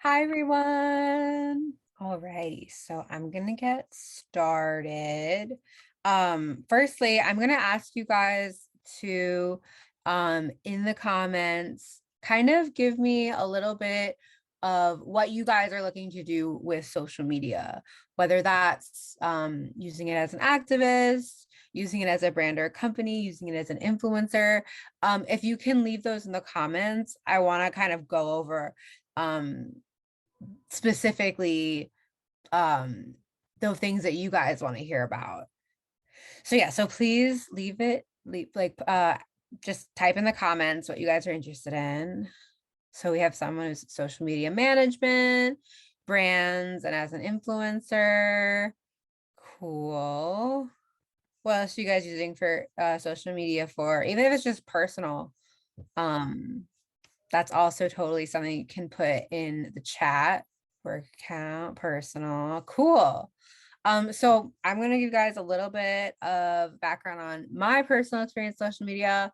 Hi, everyone. Alrighty, so I'm gonna get started. Firstly, I'm gonna ask you guys to, in the comments, kind of give me a little bit of what you guys are looking to do with social media, whether that's using it as an activist, using it as a brand or a company, using it as an influencer. If you can leave those in the comments, I want to kind of go over um specifically the things that you guys want to hear about. So yeah, so please leave just type in the comments what you guys are interested in. So we have someone who's social media management, brands, and as an influencer. Cool. What else are you guys using for social media for? Even if it's just personal, um, that's also totally something you can put in the chat. Work account, personal, cool. So I'm gonna give you guys a little bit of background on my personal experience with social media.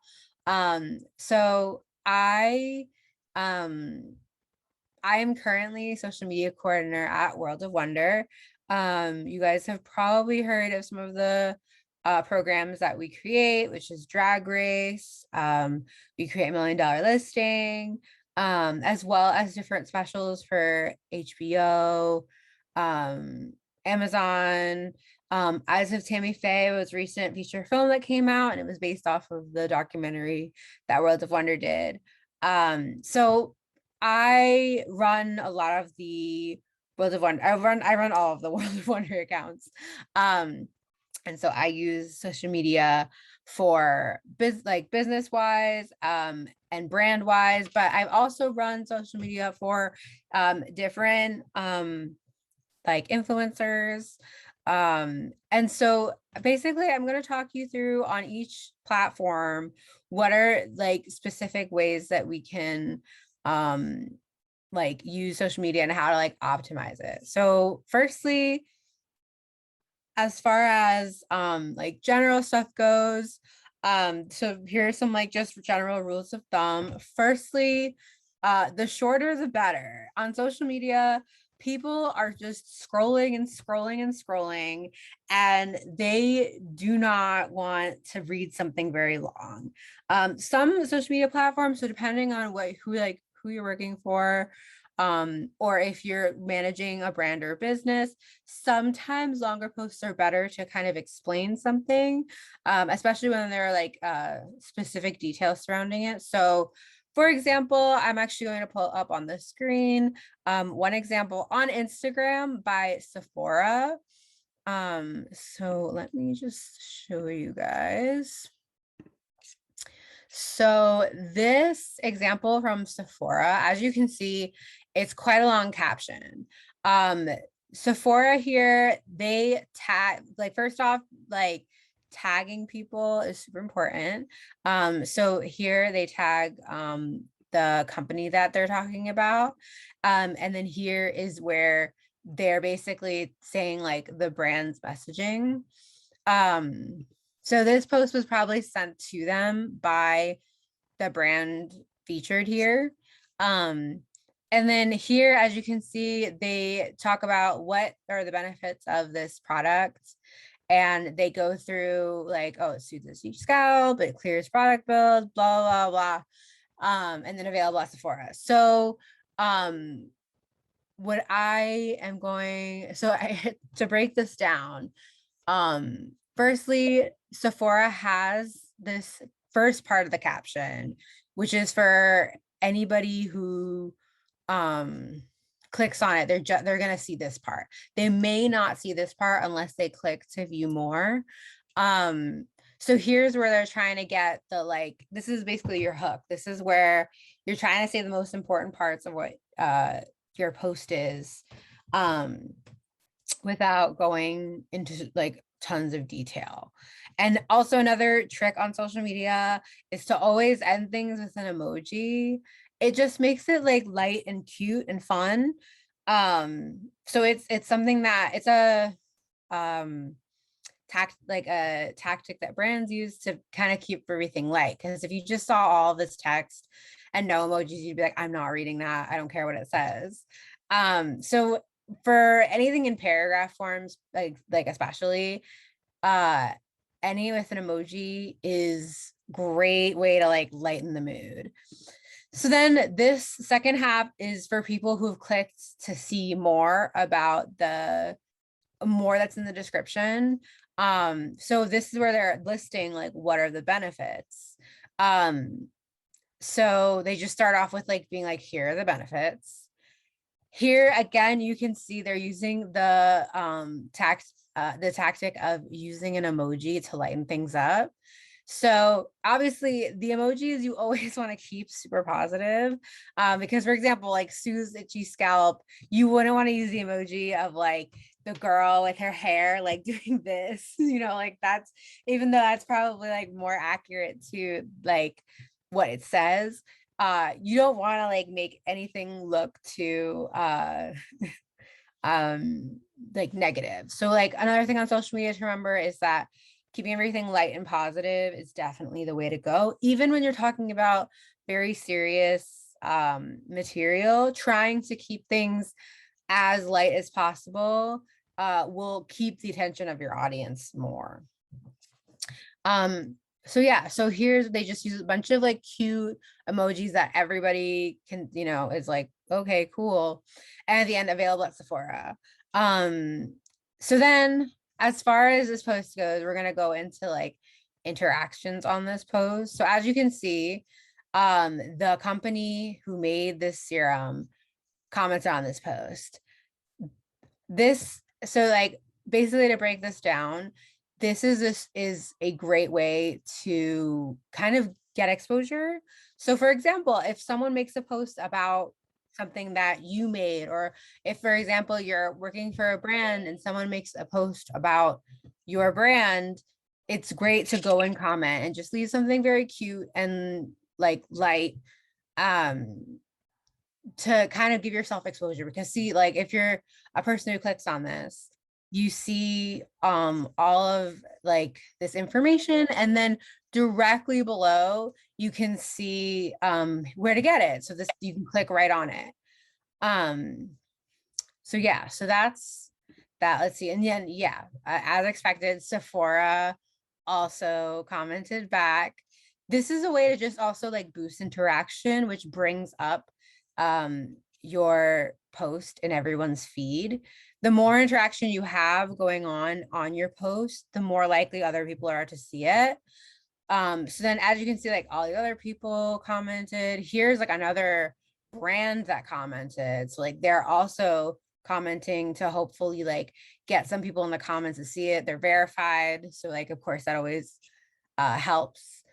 So um I am currently social media coordinator at World of Wonder. You guys have probably heard of some of the programs that we create, which is Drag Race. We create $1 Million Listing, as well as different specials for HBO, Amazon. Eyes of Tammy Faye was a recent feature film that came out, and it was based off of the documentary that World of Wonder did. So I run a lot of the World of Wonder. I run all of the World of Wonder accounts. And so I use social media for business wise, and brand wise, but I've also run social media for different like influencers. And so basically I'm going to talk you through on each platform what are like specific ways that we can like use social media and how to like optimize it. So firstly, as far as like general stuff goes, so here's some like just general rules of thumb. Firstly, the shorter the better. On social media, people are just scrolling and scrolling and scrolling, and they do not want to read something very long. Some social media platforms, so depending on who you're working for, or if you're managing a brand or business, sometimes longer posts are better to kind of explain something, especially when there are like specific details surrounding it. So for example, I'm actually going to pull up on the screen one example on Instagram by Sephora. So let me just show you guys. So this example from Sephora, as you can see, it's quite a long caption. Sephora here, they tag, like first off, like tagging people is super important. So here they tag the company that they're talking about. And then here is where they're basically saying like the brand's messaging. So this post was probably sent to them by the brand featured here. And then here, as you can see, they talk about what are the benefits of this product. And they go through like, oh, it soothes each scalp, it clears product builds, blah, blah, blah. And then available at Sephora. So what I am going, so I to break this down, firstly, Sephora has this first part of the caption, which is for anybody who clicks on it. They're gonna see this part. They may not see this part unless they click to view more. So here's where they're trying to get the like, this is basically your hook. This is where you're trying to say the most important parts of what your post is, without going into like tons of detail. And also another trick on social media is to always end things with an emoji. It just makes it like light and cute and fun. So it's something that it's a tactic that brands use to kind of keep everything light. Because if you just saw all this text and no emojis, you'd be like, I'm not reading that. I don't care what it says. So for anything in paragraph forms, like especially, uh, any with an emoji is great way to like lighten the mood. So then this second half is for people who've clicked to see more about the more that's in the description. So this is where they're listing like what are the benefits. So they just start off with like being like, here are the benefits. Here again, you can see they're using the tactic of using an emoji to lighten things up. So obviously the emojis you always want to keep super positive, because for example, like Sue's itchy scalp, you wouldn't want to use the emoji of like the girl with her hair like doing this, like that's, even though that's probably like more accurate to like what it says, you don't want to like make anything look too um like negative. So like another thing on social media to remember is that keeping everything light and positive is definitely the way to go, even when you're talking about very serious material. Trying to keep things as light as possible will keep the attention of your audience more. So yeah, so here's, they just use a bunch of like cute emojis that everybody can, is like, okay, cool. And at the end, available at Sephora. So then as far as this post goes, we're gonna go into like interactions on this post. So as you can see, the company who made this serum commented on this post. So like basically to break this down, this is a great way to kind of get exposure. So for example, if someone makes a post about something that you made, or if for example you're working for a brand and someone makes a post about your brand, it's great to go and comment and just leave something very cute and like light, um to kind of give yourself exposure. Because see, like if you're a person who clicks on this, you see all of like this information, and then directly below you can see where to get it, so this, you can click right on it. um so yeah, so that's that. Let's see, and then yeah, as expected, Sephora also commented back. This is a way to just also like boost interaction, which brings up your post in everyone's feed. The more interaction you have going on your post, the more likely other people are to see it. So then as you can see, like all the other people commented. Here's like another brand that commented, so like they're also commenting to hopefully like get some people in the comments to see it. They're verified, so like of course that always helps.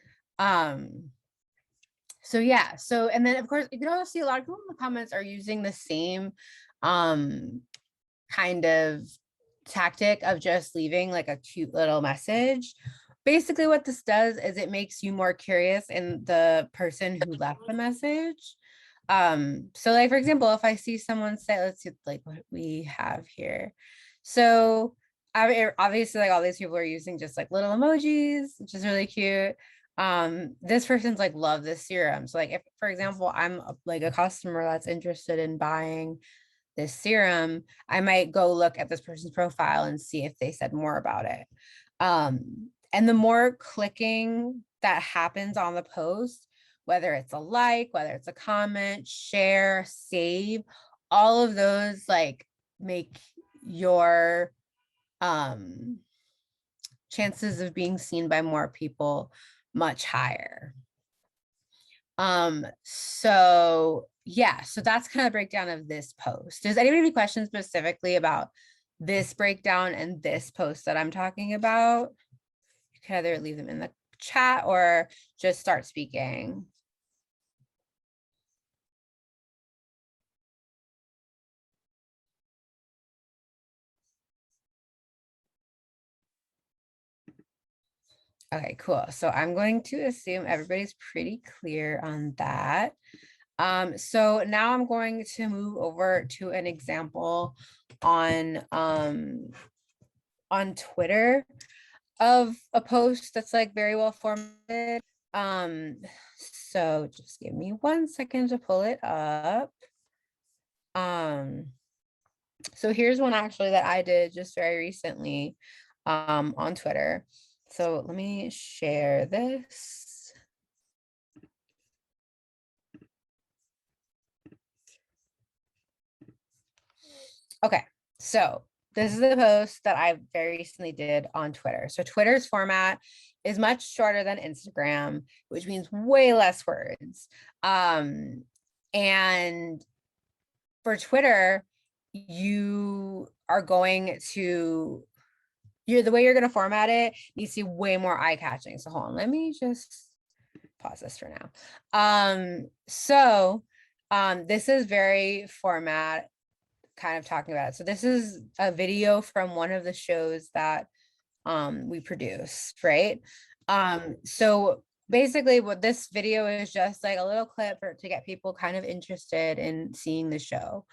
So yeah, so and then of course you can also see a lot of people in the comments are using the same kind of tactic of just leaving like a cute little message. Basically what this does is it makes you more curious in the person who left the message. So like for example, if I see someone say, let's see like what we have here. So obviously like all these people are using just like little emojis, which is really cute. This person's like, love this serum. So like if for example I'm like a customer that's interested in buying this serum, I might go look at this person's profile and see if they said more about it. And the more clicking that happens on the post, whether it's a like, whether it's a comment, share, save, all of those like make your chances of being seen by more people much higher. So yeah, so that's kind of breakdown of this post. Does anybody have any questions specifically about this breakdown and this post that I'm talking about? You can either leave them in the chat or just start speaking. Okay, cool. So I'm going to assume everybody's pretty clear on that. So now I'm going to move over to an example on Twitter of a post that's like very well formatted. So just give me 1 second to pull it up. So here's one actually that I did just very recently on Twitter. So let me share this. Okay, so this is the post that I very recently did on Twitter. So Twitter's format is much shorter than Instagram, which means way less words. And for Twitter, you are going to the way you're going to format it needs to be way more eye-catching. So hold on, let me just pause this for now. This is very format kind of talking about it. So this is a video from one of the shows that we produce, right? So basically what this video is just like a little clip to get people kind of interested in seeing the show.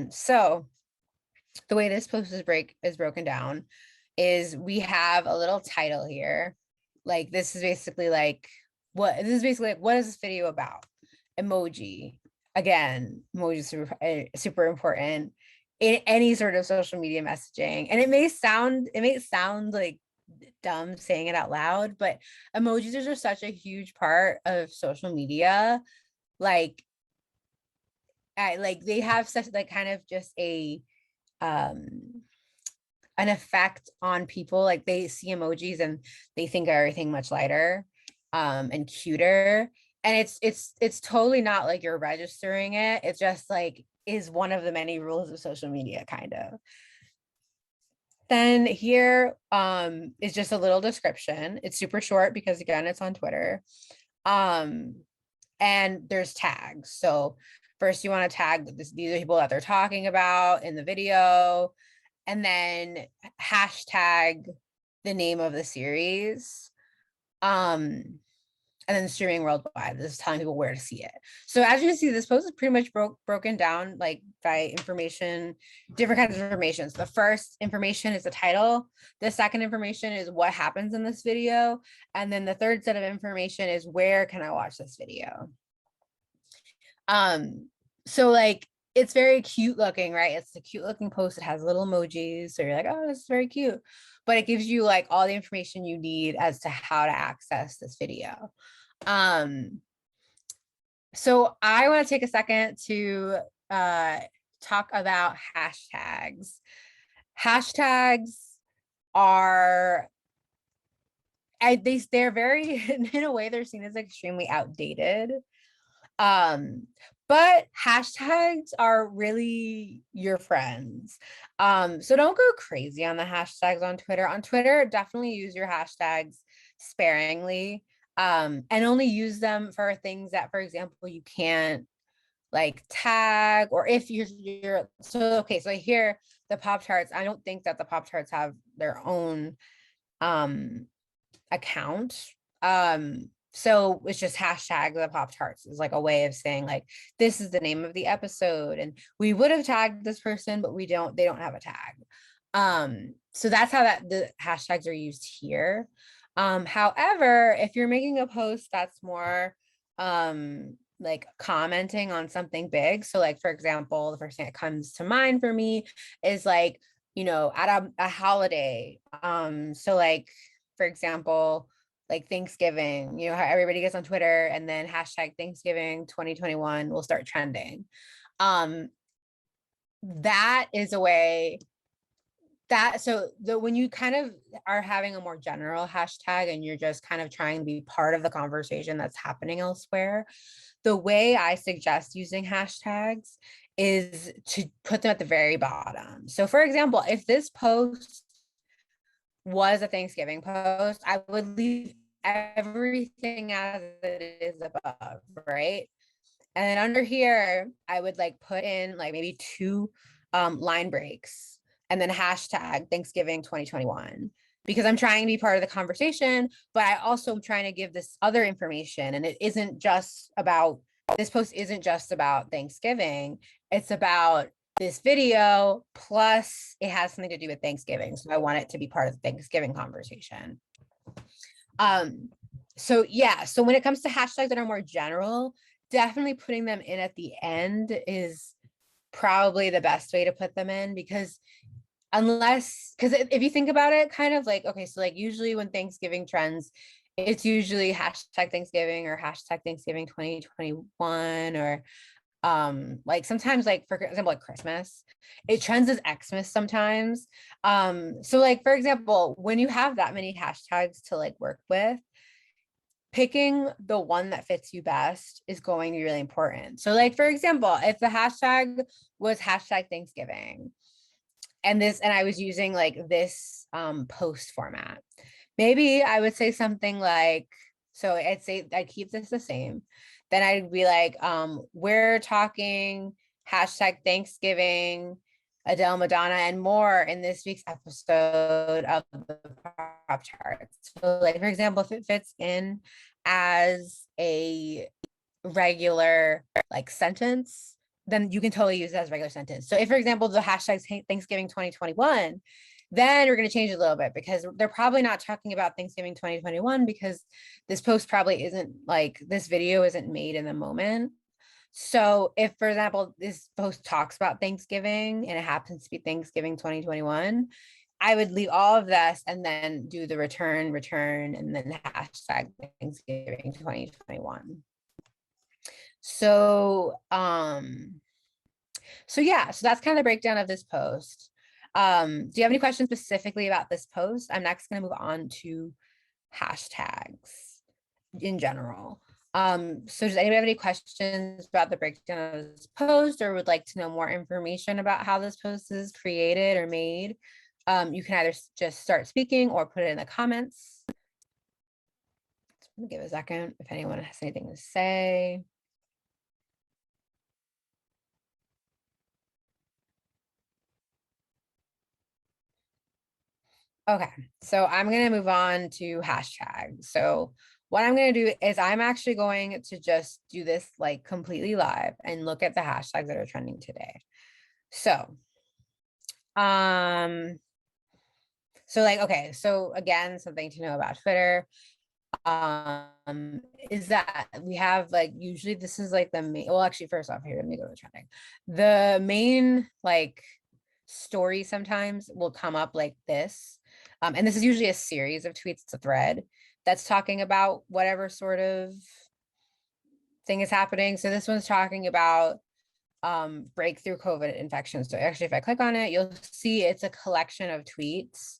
So the way this post is broken down is we have a little title here. Like this is basically like what is this video about? Emoji. Again, emoji is super important in any sort of social media messaging. And it may sound like dumb saying it out loud, but emojis are just such a huge part of social media. Like they have such like kind of just an effect on people. Like they see emojis and they think of everything much lighter and cuter, and it's totally not like you're registering it. It's just like is one of the many rules of social media, kind of. Then here is just a little description. It's super short because again it's on Twitter. And there's tags. So first you want to tag these are people that they're talking about in the video, and then hashtag the name of the series. And then streaming worldwide. This is telling people where to see it. So as you can see, this post is pretty much broken down like by information, different kinds of information. So the first information is the title. The second information is what happens in this video. And then the third set of information is where can I watch this video? So like it's very cute looking, right? It's a cute looking post. It has little emojis. So you're like, oh, this is very cute. But it gives you like all the information you need as to how to access this video. So I want to take a second to talk about hashtags. Hashtags are they're very in a way they're seen as extremely outdated. But hashtags are really your friends. So don't go crazy on the hashtags on Twitter. On Twitter, definitely use your hashtags sparingly, and only use them for things that, for example, you can't like tag, or if you're so okay. So here the Pop-Tarts, I don't think that the Pop-Tarts have their own account. So it's just hashtag the Pop-Tarts is like a way of saying like this is the name of the episode, and we would have tagged this person, but they don't have a tag. So that's how the hashtags are used here. However, if you're making a post that's more like commenting on something big, so like for example, the first thing that comes to mind for me is like, at a holiday. So like for example, like Thanksgiving, how everybody gets on Twitter and then hashtag Thanksgiving 2021 will start trending. That is a way that, when you kind of are having a more general hashtag and you're just kind of trying to be part of the conversation that's happening elsewhere, the way I suggest using hashtags is to put them at the very bottom. So for example, if this post was a Thanksgiving post, I would leave everything as it is above, right? And then under here, I would like put in like maybe 2 line breaks and then hashtag Thanksgiving 2021, because I'm trying to be part of the conversation, but I also am trying to give this other information. And this post isn't just about Thanksgiving. It's about this video, plus it has something to do with Thanksgiving. So I want it to be part of the Thanksgiving conversation. So when it comes to hashtags that are more general, definitely putting them in at the end is probably the best way to put them in, because because if you think about it, kind of like, okay, so like usually when Thanksgiving trends, it's usually hashtag Thanksgiving or hashtag Thanksgiving 2021, or like sometimes, like for example, like Christmas, it trends as Xmas sometimes. So like for example, when you have that many hashtags to like work with, picking the one that fits you best is going to be really important. So like for example, if the hashtag was hashtag Thanksgiving, and I was using like this post format, maybe I would say something like, so I'd keep this the same. Then I'd be like, we're talking hashtag Thanksgiving, Adele, Madonna, and more in this week's episode of the Pop Charts. So like, for example, if it fits in as a regular like sentence, then you can totally use it as a regular sentence. So if, for example, the hashtag Thanksgiving 2021, then we're going to change it a little bit, because they're probably not talking about Thanksgiving 2021, because this post probably isn't like, this video isn't made in the moment. So if, for example, this post talks about Thanksgiving and it happens to be Thanksgiving 2021, I would leave all of this and then do the return, and then hashtag Thanksgiving 2021. So, so yeah, so that's kind of the breakdown of this post. Do you have any questions specifically about this post? I'm next going to move on to hashtags in general. So does anybody have any questions about the breakdown of this post, or would like to know more information about how this post is created or made? You can either just start speaking or put it in the comments. Give a second if anyone has anything to say. Okay, so I'm going to move on to hashtags. So what I'm going to do is I'm actually going to just do this like completely live and look at the hashtags that are trending today. So, so like, okay, so again, something to know about Twitter is that we have like, usually this is like the main, well, actually, first off, here, let me go to trending. The main like story sometimes will come up like this. And this is usually a series of tweets, it's a thread that's talking about whatever sort of thing is happening. So this one's talking about breakthrough COVID infections. So actually, if I click on it, you'll see it's a collection of tweets.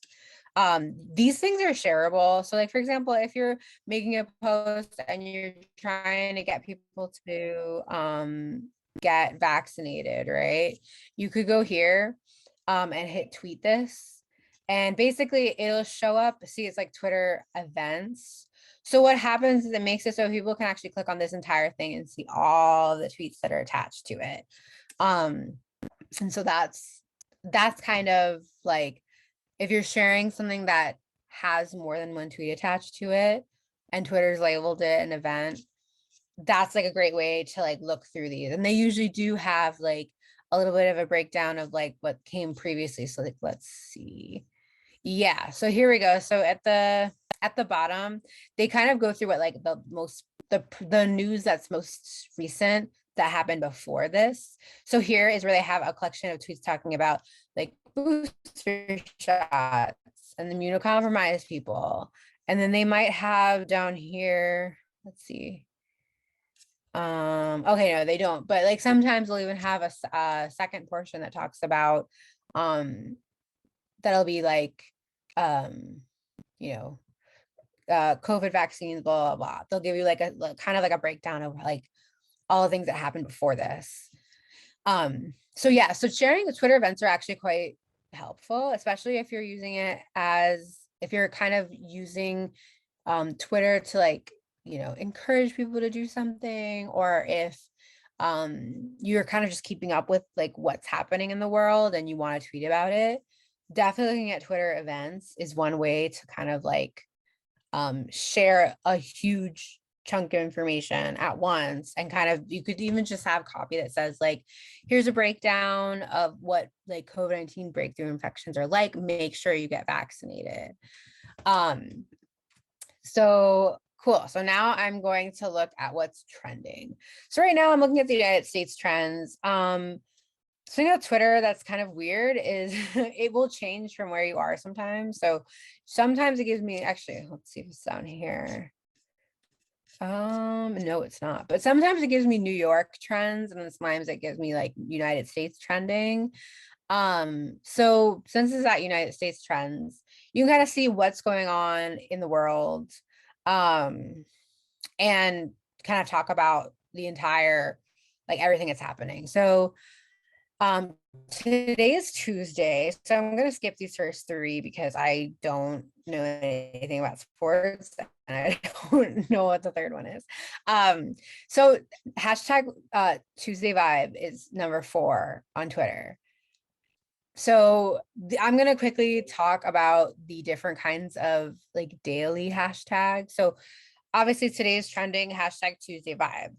These things are shareable. So like, for example, if you're making a post and you're trying to get people to get vaccinated, right? You could go here and hit tweet this. And basically it'll show up, see, it's like Twitter events. So what happens is it makes it so people can actually click on this entire thing and see all the tweets that are attached to it. And so that's kind of like, if you're sharing something that has more than one tweet attached to it and Twitter's labeled it an event, that's like a great way to like look through these. And they usually do have like a little bit of a breakdown of like what came previously. So like, let's see. Yeah, so here we go. So at the bottom, they kind of go through what like the news that's most recent that happened before this. So here is where they have a collection of tweets talking about like booster shots and immunocompromised people. And then they might have down here, let's see. Okay, no, they don't. But like sometimes they'll even have a second portion that talks about that'll be like you know, COVID vaccines, blah, blah, blah. They'll give you like a kind of like a breakdown of like all the things that happened before this. So yeah, so sharing the Twitter events are actually quite helpful, especially if you're using it as, if you're kind of using Twitter to like, you know, encourage people to do something, or if you're kind of just keeping up with like what's happening in the world and you want to tweet about it. Definitely looking at Twitter events is one way to kind of like share a huge chunk of information at once, and kind of, you could even just have copy that says like, here's a breakdown of what like COVID-19 breakthrough infections are like, make sure you get vaccinated. So Cool. So now I'm going to look at what's trending. So right now I'm looking at the United States trends. Something about Twitter that's kind of weird is it will change from where you are sometimes. So sometimes it gives me, actually, let's see if it's down here. No, it's not. But sometimes it gives me New York trends, and then sometimes it gives me like United States trending. So since it's at United States trends, you can kind of see what's going on in the world, um, and kind of talk about the entire, like everything that's happening. So today is Tuesday, so I'm gonna skip these first three because I don't know anything about sports and I don't know what the third one is. So hashtag Tuesday vibe is number 4 on Twitter. So I'm gonna quickly talk about the different kinds of like daily hashtags. So obviously today's trending hashtag Tuesday vibe.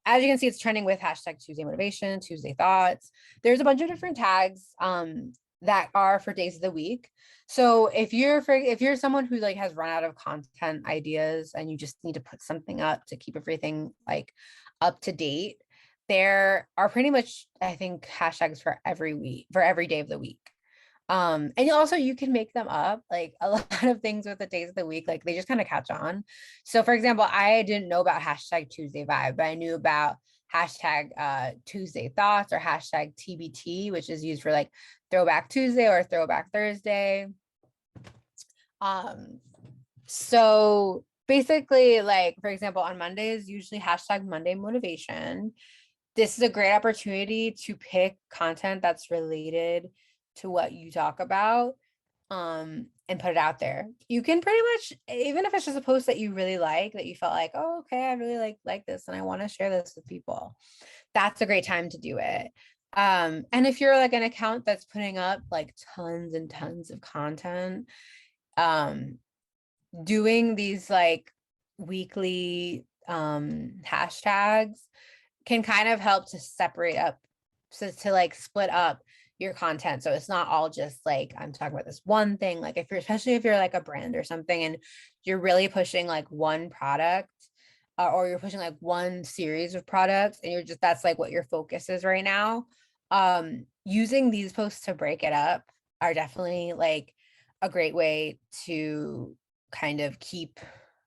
As you can see, it's trending with hashtag Tuesday motivation, Tuesday thoughts. There's a bunch of different tags that are for days of the week. So if you're someone who like has run out of content ideas and you just need to put something up to keep everything like up to date, there are pretty much, I think, hashtags for every week, for every day of the week. And also you can make them up, like a lot of things with the days of the week, like they just kind of catch on. So for example, I didn't know about hashtag Tuesday vibe, but I knew about hashtag Tuesday thoughts or hashtag TBT, which is used for like throwback Tuesday or throwback Thursday. So basically, like for example, on Mondays, usually hashtag Monday motivation. This is a great opportunity to pick content that's related to what you talk about, and put it out there. You can pretty much, even if it's just a post that you really like, that you felt like, oh, okay, I really like this and I want to share this with people, that's a great time to do it. And if you're like an account that's putting up like tons and tons of content, doing these like weekly hashtags can kind of help to separate up, so to like split up your content. So it's not all just like I'm talking about this one thing. Like if you're, especially if you're like a brand or something and you're really pushing like one product, or you're pushing like one series of products and you're just, that's like what your focus is right now. Using these posts to break it up are definitely like a great way to kind of keep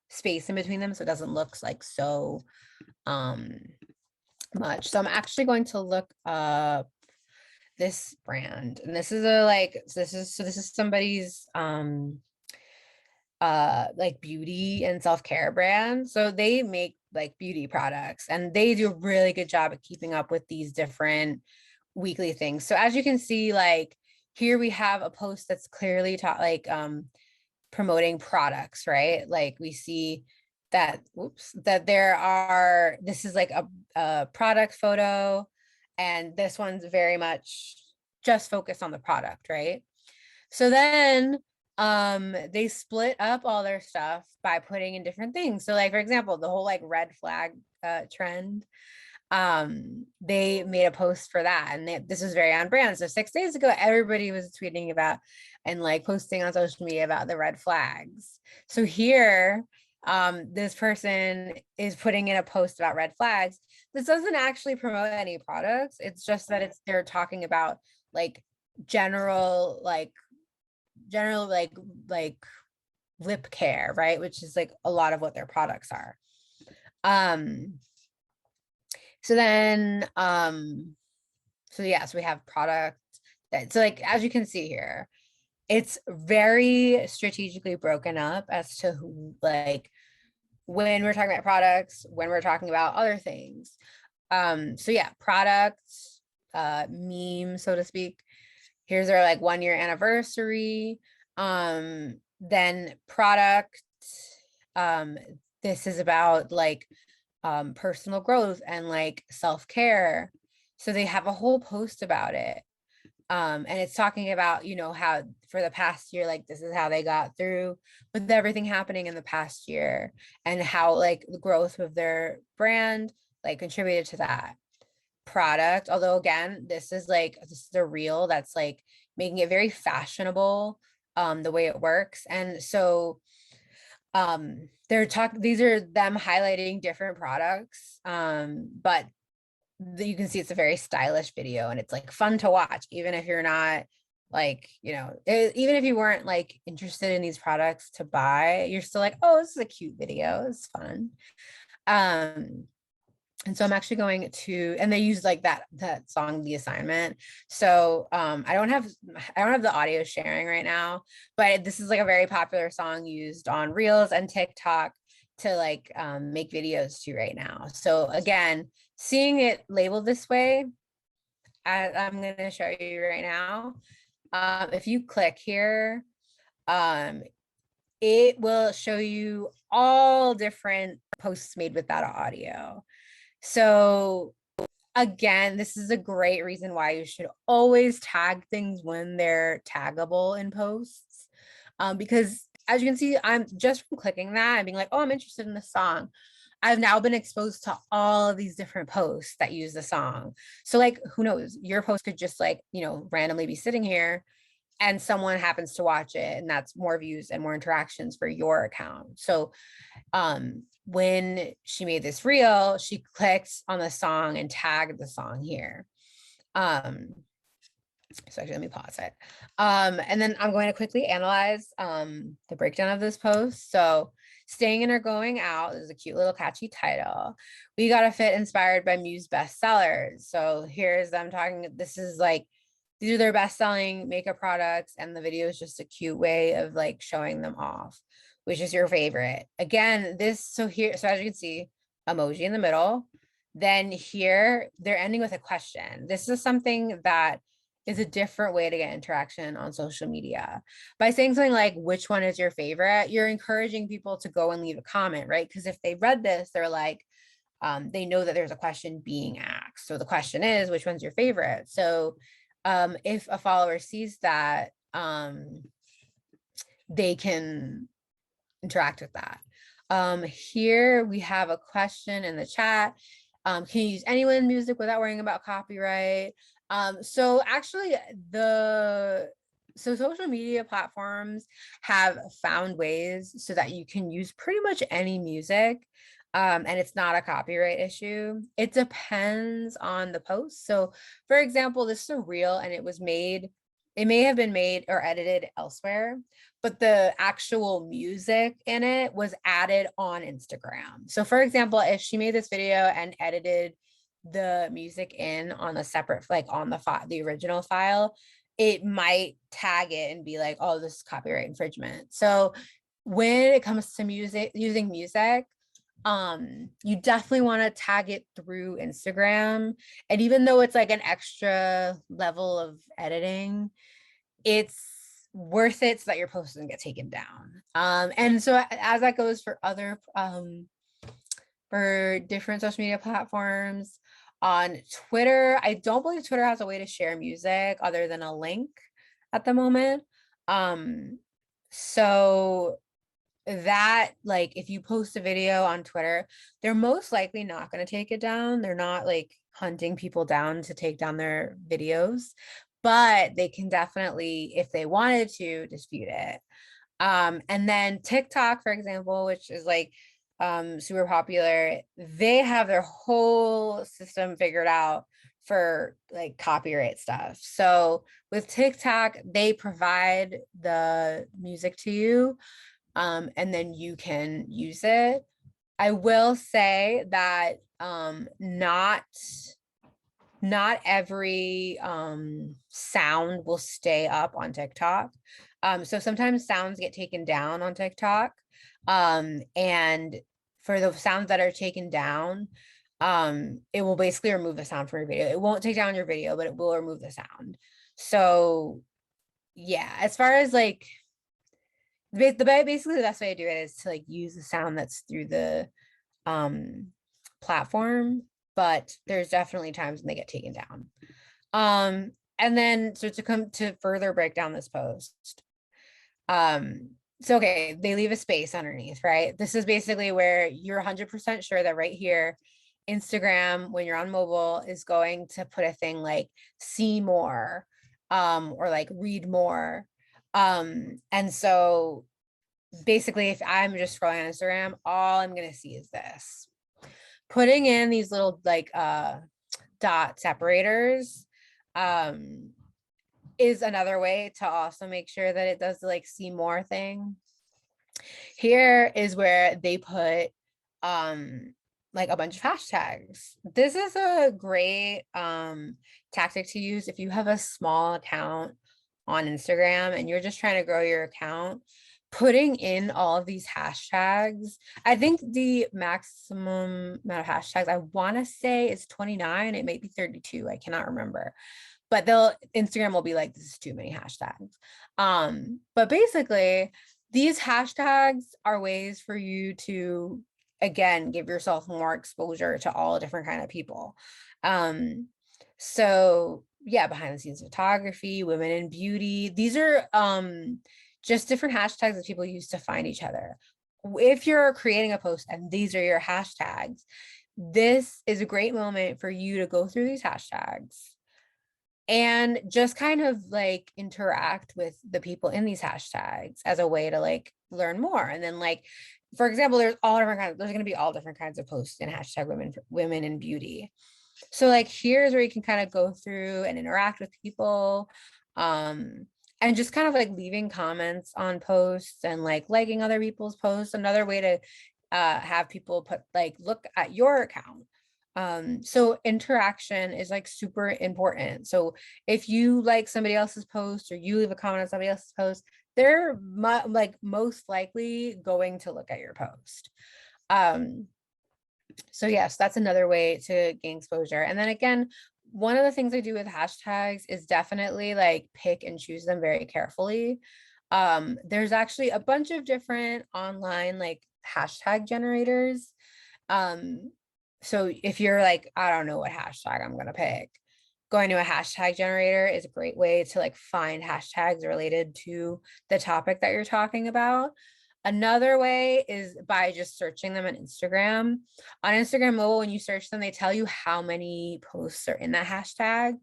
space in between them so it doesn't look like so much. So I'm actually going to look up this brand, and this is a like, this is somebody's like beauty and self-care brand. So they make like beauty products and they do a really good job at keeping up with these different weekly things. So as you can see, like here we have a post that's clearly like promoting products, right? Like we see that, that there are, this is like a product photo, and this one's very much just focused on the product, right? So then they split up all their stuff by putting in different things. So like for example, the whole like red flag trend, they made a post for that, and this was very on brand. So 6 days ago everybody was tweeting about and like posting on social media about the red flags. So here this person is putting in a post about red flags. This doesn't actually promote any products, it's just that they're talking about like general like lip care, right, which is like a lot of what their products are. So then so yeah, so we have product that, so like as you can see here, it's very strategically broken up as to who, like when we're talking about products, when we're talking about other things. So yeah, products, meme, so to speak. Here's our like 1-year anniversary. Then product, this is about like personal growth and like self-care. So they have a whole post about it. And it's talking about, you know, how for the past year, like this is how they got through with everything happening in the past year, and how like the growth of their brand like contributed to that. Product, although again, this is a reel that's like making it very fashionable, the way it works. And so these are them highlighting different products, but you can see it's a very stylish video, and it's like fun to watch, even if you're not like, even if you weren't like interested in these products to buy, you're still like, oh, this is a cute video, it's fun. And so I'm actually going to, and they use like that song, The Assignment. So I don't have the audio sharing right now, but this is like a very popular song used on Reels and TikTok to like make videos to right now. So again, seeing it labeled this way, I'm going to show you right now. If you click here, it will show you all different posts made with that audio. So again, this is a great reason why you should always tag things when they're taggable in posts. Because as you can see, I'm just from clicking that and being like, oh, I'm interested in this song. I've now been exposed to all of these different posts that use the song. So like, who knows, your post could just like, randomly be sitting here and someone happens to watch it, and that's more views and more interactions for your account. So when she made this reel, she clicked on the song and tagged the song here. So actually, let me pause it. And then I'm going to quickly analyze the breakdown of this post. So Staying In or Going Out is a cute little catchy title. We Got a Fit inspired by Muse bestsellers. So here's them talking. This is like, these are their best-selling makeup products, and the video is just a cute way of like showing them off. Which is your favorite? Again, so as you can see, emoji in the middle. Then here, they're ending with a question. This is something that is a different way to get interaction on social media. By saying something like, which one is your favorite? You're encouraging people to go and leave a comment, right? Because if they read this, they're like, they know that there's a question being asked. So the question is, which one's your favorite? So if a follower sees that, they can interact with that. Here we have a question in the chat. Can you use anyone's music without worrying about copyright? So actually social media platforms have found ways so that you can use pretty much any music, and it's not a copyright issue. It depends on the post. So for example, this is a reel and it may have been made or edited elsewhere, but the actual music in it was added on Instagram. So for example, if she made this video and edited the music in on a separate, like on the original file, it might tag it and be like, oh, this is copyright infringement. So when it comes to using music, you definitely want to tag it through Instagram. And even though it's like an extra level of editing, it's worth it so that your post doesn't get taken down. And so as that goes for other for different social media platforms, on Twitter, I don't believe Twitter has a way to share music other than a link at the moment. So that, like, if you post a video on Twitter, they're most likely not going to take it down. They're not like hunting people down to take down their videos, but they can definitely, if they wanted to, dispute it. And then TikTok, for example, which is like super popular, they have their whole system figured out for like copyright stuff. So with TikTok, they provide the music to you, and then you can use it. I will say that not every sound will stay up on TikTok. So sometimes sounds get taken down on TikTok. And for the sounds that are taken down, it will basically remove the sound from your video. It won't take down your video, but it will remove the sound. So yeah, as far as like basically the best way to do it is to like use the sound that's through the platform, but there's definitely times when they get taken down. And then so to come to further break down this post, so okay, they leave a space underneath, right? This is basically where you're 100% sure that right here, Instagram, when you're on mobile, is going to put a thing like see more, or like read more. And so basically, if I'm just scrolling on Instagram, all I'm going to see is this. Putting in these little like dot separators is another way to also make sure that it does the like see more thing. Here is where they put like a bunch of hashtags. This is a great tactic to use if you have a small account on Instagram and you're just trying to grow your account. Putting in all of these hashtags, I think the maximum amount of hashtags I want to say is 29. It may be 32. I cannot remember, but Instagram will be like, this is too many hashtags. But basically, these hashtags are ways for you to, again, give yourself more exposure to all different kind of people. So yeah, behind the scenes photography, women in beauty, these are just different hashtags that people use to find each other. If you're creating a post and these are your hashtags, this is a great moment for you to go through these hashtags and just kind of like interact with the people in these hashtags as a way to like learn more. And then like, for example, there's going to be all different kinds of posts in hashtag women in beauty. So like, here's where you can kind of go through and interact with people. And just kind of like leaving comments on posts and like liking other people's posts. Another way to have people put like, look at your account. So interaction is like super important. So if you like somebody else's post or you leave a comment on somebody else's post, they're like most likely going to look at your post. So yes, that's another way to gain exposure. And then again, one of the things I do with hashtags is definitely like pick and choose them very carefully. There's actually a bunch of different online like hashtag generators. So if you're like, I don't know what hashtag I'm going to pick, going to a hashtag generator is a great way to like find hashtags related to the topic that you're talking about. Another way is by just searching them on Instagram. On Instagram mobile, when you search them, they tell you how many posts are in that hashtag.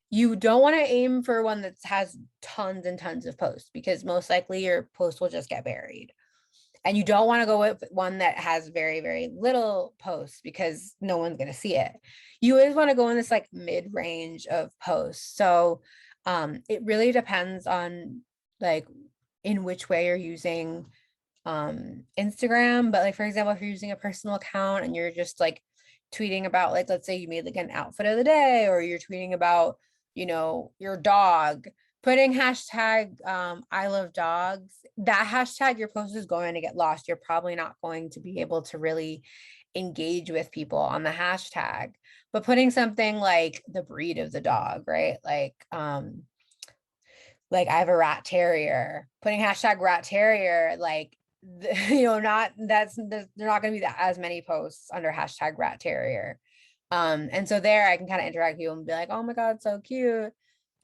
You don't want to aim for one that has tons and tons of posts because most likely your post will just get buried. And you don't want to go with one that has very, very little posts because no one's going to see it. You always want to go in this like mid-range of posts. So it really depends on like in which way you're using Instagram. But like, for example, if you're using a personal account and you're just like tweeting about like, let's say you made like an outfit of the day, or you're tweeting about, you know, your dog, putting hashtag I love dogs, that hashtag your post is going to get lost. You're probably not going to be able to really engage with people on the hashtag. But putting something like the breed of the dog, right? Like I have a rat terrier, putting hashtag rat terrier, like you know, not that's they're not going to be that as many posts under hashtag rat terrier. And so there I can kind of interact with people and be like, oh my God, so cute.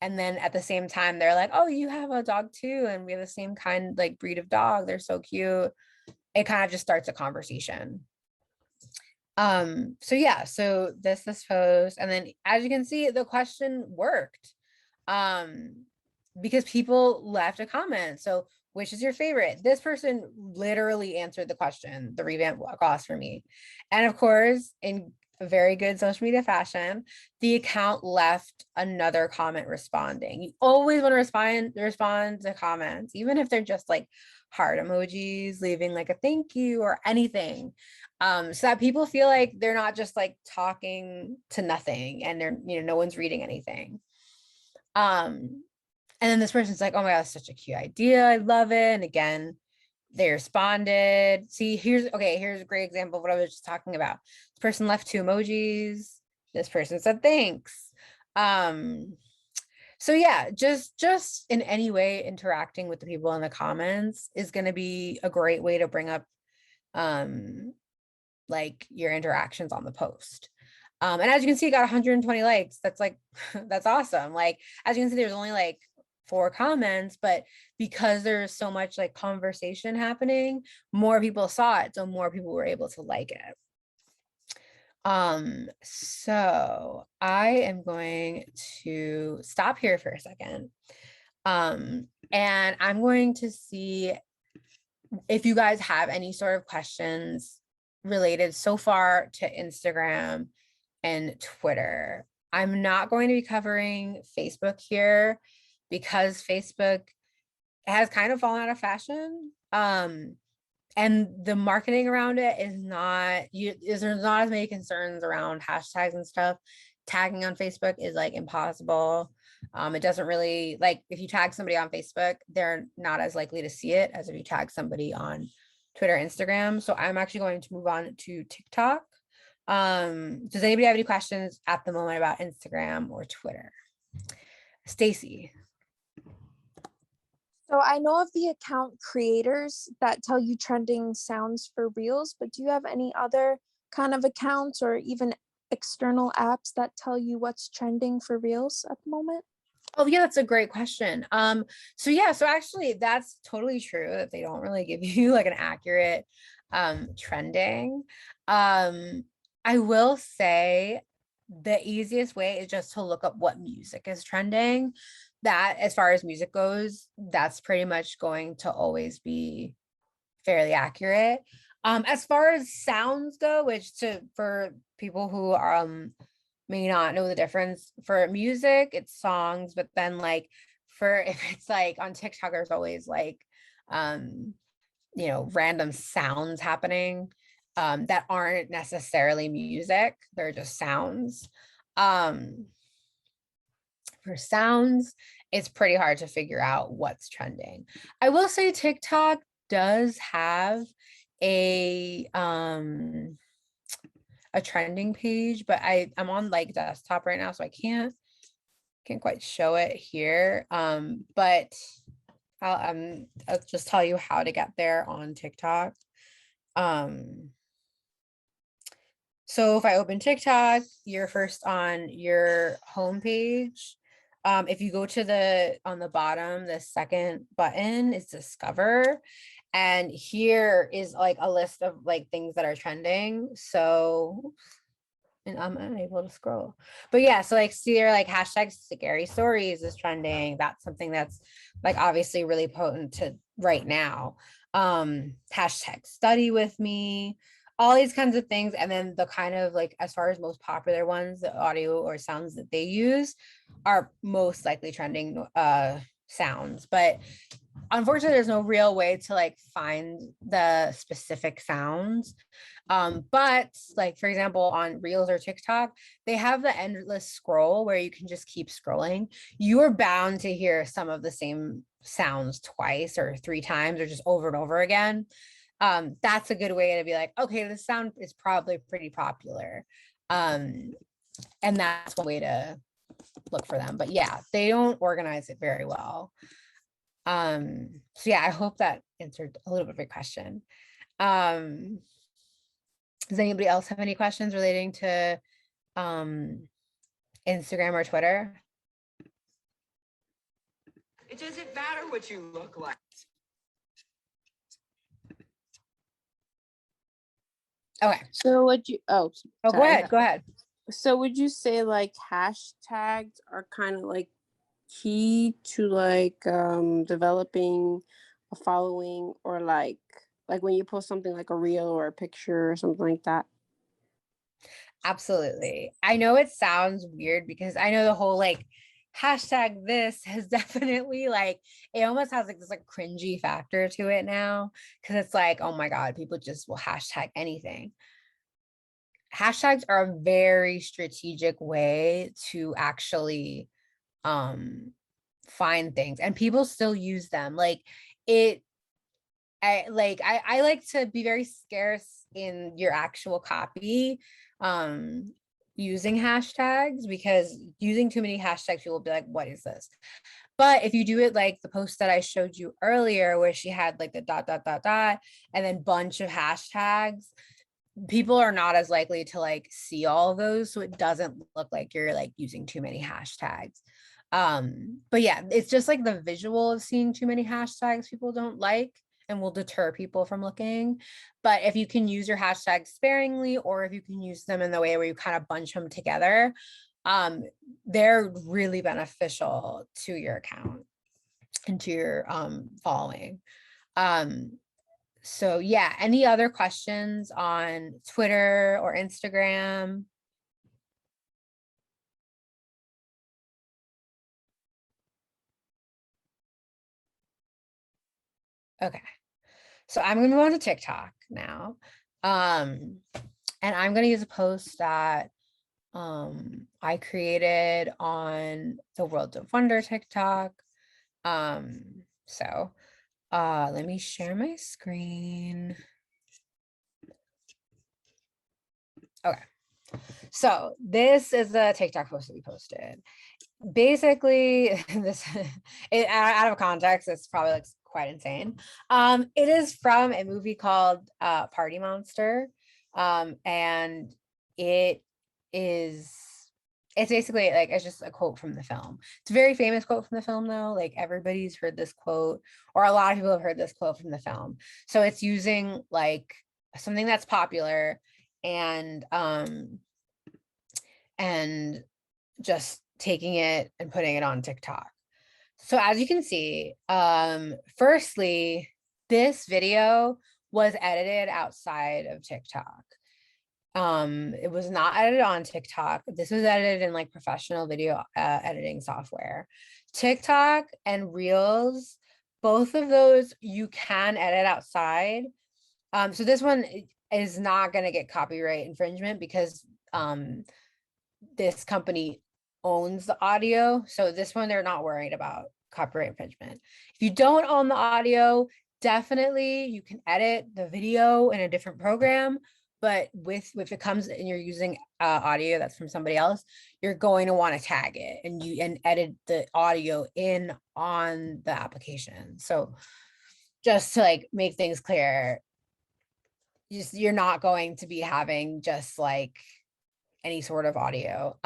And then at the same time, they're like, oh, you have a dog too. And we have the same kind, like breed of dog. They're so cute. It kind of just starts a conversation. So yeah, so this post. And then as you can see, the question worked. Because people left a comment. So which is your favorite? This person literally answered the question, the revamp gloss for me. And of course, in very good social media fashion, the account left another comment responding. You always want to respond to comments, even if they're just like heart emojis, leaving like a thank you or anything. So that people feel like they're not just like talking to nothing and they're, you know, no one's reading anything. And then this person's like, oh my God, that's such a cute idea. I love it. And again, they responded. See, here's a great example of what I was just talking about. This person left 2 emojis. This person said thanks. So yeah, just in any way interacting with the people in the comments is going to be a great way to bring up like your interactions on the post. And as you can see, it got 120 likes. That's like, that's awesome. Like, as you can see, there's only like 4 comments, but because there's so much like conversation happening, more people saw it. So more people were able to like it. So I am going to stop here for a second. And I'm going to see if you guys have any sort of questions related so far to Instagram and Twitter, I'm not going to be covering Facebook here because Facebook has kind of fallen out of fashion. And the marketing around it is not, there's not as many concerns around hashtags and stuff. Tagging on Facebook is like impossible. It doesn't really, like, if you tag somebody on Facebook, they're not as likely to see it as if you tag somebody on Twitter, Instagram. So I'm actually going to move on to TikTok. Does anybody have any questions at the moment about Instagram or Twitter? Stacy. So I know of the account creators that tell you trending sounds for reels, but do you have any other kind of accounts or even external apps that tell you what's trending for reels at the moment? Oh yeah, that's a great question. So actually that's totally true that they don't really give you like an accurate trending. I will say the easiest way is just to look up what music is trending. That, as far as music goes, that's pretty much going to always be fairly accurate. As far as sounds go, for people who may not know the difference, for music, it's songs, but then like if it's like on TikTok, there's always like random sounds happening that aren't necessarily music, they're just sounds. For sounds, it's pretty hard to figure out what's trending. I will say TikTok does have a trending page, but I'm on like desktop right now, so I can't quite show it here. But I'll just tell you how to get there on TikTok. So if I open TikTok, you're first on your home page. If you go to on the bottom, the second button is discover. And here is like a list of like things that are trending. So, and I'm unable to scroll, but yeah, so like see there, like hashtag scary stories is trending. That's something that's like obviously really potent to right now. Hashtag study with me, all these kinds of things. And then the kind of like, as far as most popular ones, the audio or sounds that they use are most likely trending sounds. But unfortunately, there's no real way to like find the specific sounds. But like, for example, on Reels or TikTok, they have the endless scroll where you can just keep scrolling. You are bound to hear some of the same sounds twice or three times or just over and over again. That's a good way to be like, okay, this sound is probably pretty popular. And that's one way to look for them. But yeah, they don't organize it very well. So yeah, I hope that answered a little bit of your question. Does anybody else have any questions relating to Instagram or Twitter? It doesn't matter what you look like. Okay. So would you, go sorry. ahead. So would you say like hashtags are kind of like key to like developing a following, or like when you post something like a reel or a picture or something like that? Absolutely. I know it sounds weird because I know the whole like hashtag this has definitely like, it almost has like this like cringy factor to it now, because it's like, oh my God, people just will hashtag anything. Hashtags are a very strategic way to actually find things, and people still use them. Like I like to be very scarce in your actual copy using hashtags, because using too many hashtags, people will be like, what is this? But if you do it like the post that I showed you earlier, where she had like the ... and then bunch of hashtags, people are not as likely to like see all of those. So it doesn't look like you're like using too many hashtags. But yeah, it's just like the visual of seeing too many hashtags people don't like and will deter people from looking. But if you can use your hashtags sparingly, or if you can use them in the way where you kind of bunch them together, they're really beneficial to your account and to your following. So yeah, any other questions on Twitter or Instagram? Okay. So I'm gonna move on to TikTok now. And I'm gonna use a post that I created on the World of Wonder TikTok. So let me share my screen. Okay. So this is the TikTok post that we posted. Basically, this out of context, it's probably like quite insane. It is from a movie called Party Monster. And it is it's basically like it's just a quote from the film. It's a very famous quote from the film, though. Like everybody's heard this quote, or a lot of people have heard this quote from the film. So it's using like something that's popular and just taking it and putting it on TikTok. So as you can see, firstly, this video was edited outside of TikTok. It was not edited on TikTok. This was edited in like professional video editing software. TikTok and Reels, both of those you can edit outside. So this one is not going to get copyright infringement because this company owns the audio. So this one, they're not worried about copyright infringement. If you don't own the audio, definitely you can edit the video in a different program. But if it comes and you're using audio that's from somebody else, you're going to want to tag it and edit the audio in on the application. So just to like make things clear, you're not going to be having just like any sort of audio.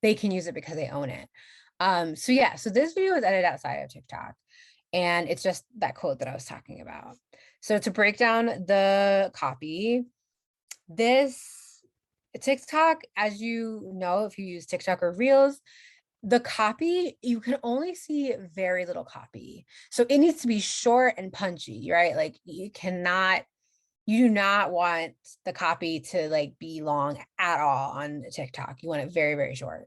They can use it because they own it. So yeah, so this video is edited outside of TikTok, and it's just that quote that I was talking about. So to break down the copy, this TikTok, as you know, if you use TikTok or Reels, the copy, you can only see very little copy. So it needs to be short and punchy, right? Like you do not want the copy to like be long at all on TikTok. You want it very, very short.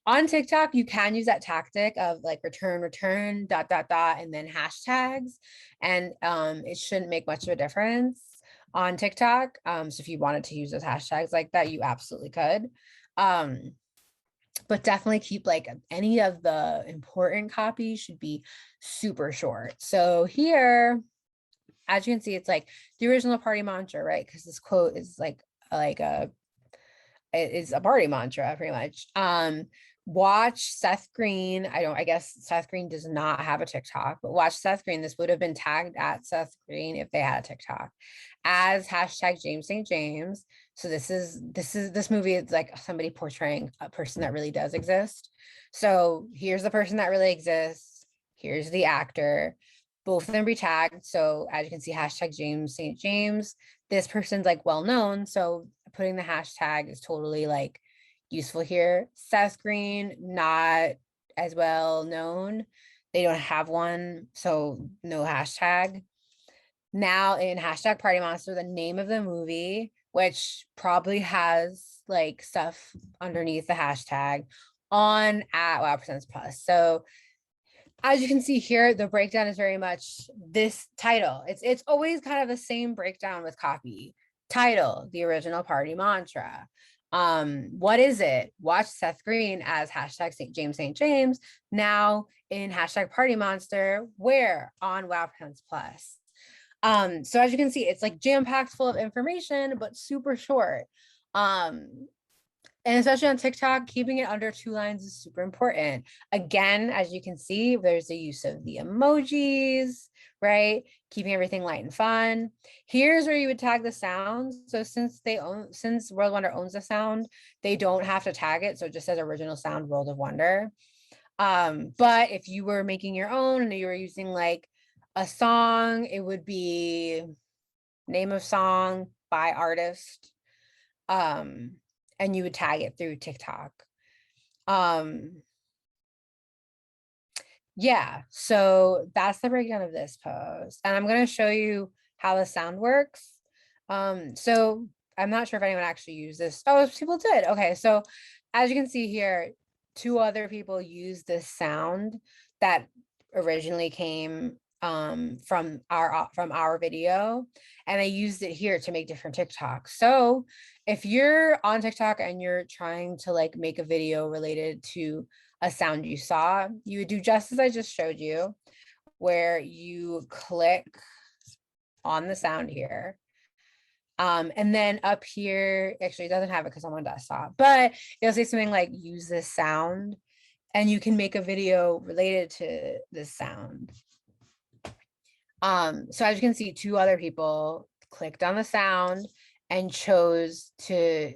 On TikTok, you can use that tactic of like return, dot, dot, dot, and then hashtags. And it shouldn't make much of a difference on TikTok. So if you wanted to use those hashtags like that, you absolutely could. But definitely keep like any of the important copy should be super short. So here, as you can see, it's like the original party mantra, right? Because this quote is like it's a party mantra pretty much. Watch Seth Green. I guess Seth Green does not have a TikTok, but watch Seth Green. This would have been tagged at Seth Green if they had a TikTok as hashtag James St. James. So this movie is like somebody portraying a person that really does exist. So here's the person that really exists. Here's the actor. Both of them be tagged. So as you can see, hashtag James St. James. This person's like well known. So putting the hashtag is totally like useful here. Seth Green, not as well known. They don't have one, so no hashtag. Now in hashtag Party Monster, the name of the movie, which probably has like stuff underneath the hashtag on at Wow Presents Plus. So as you can see here, the breakdown is very much this title. It's always kind of the same breakdown with copy. Title, the original party mantra. What is it? Watch Seth Green as hashtag James St. James, now in hashtag Party Monster, where on Wow Presents Plus. So as you can see, it's like jam-packed full of information, but super short. And especially on TikTok, keeping it under 2 lines is super important. Again, as you can see, there's the use of the emojis, right? Keeping everything light and fun. Here's where you would tag the sounds. So since World Wonder owns the sound, they don't have to tag it. So it just says original sound World of Wonder. But if you were making your own and you were using like a song, it would be name of song by artist. And you would tag it through TikTok. Yeah, so that's the breakdown of this post. And I'm going to show you how the sound works. So I'm not sure if anyone actually used this. Oh, people did. Okay, so as you can see here, 2 other people used this sound that originally came from our video, and they used it here to make different TikToks. So if you're on TikTok and you're trying to like make a video related to a sound you saw, you would do just as I just showed you, where you click on the sound here. And then up here, actually it doesn't have it because I'm on desktop, but it'll say something like use this sound, and you can make a video related to this sound. So as you can see, 2 other people clicked on the sound and chose to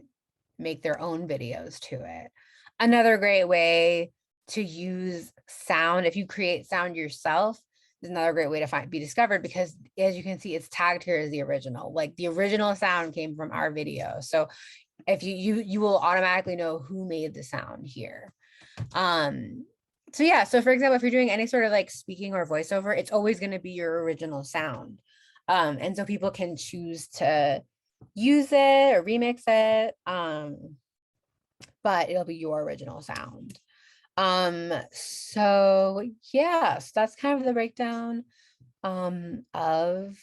make their own videos to it. Another great way to use sound, if you create sound yourself, is another great way to be discovered, because as you can see, it's tagged here as the original. Like the original sound came from our video. So if you will automatically know who made the sound here. So yeah, so for example, if you're doing any sort of like speaking or voiceover, it's always going to be your original sound. And so people can choose to use it or remix it. But it'll be your original sound. So yes, that's kind of the breakdown of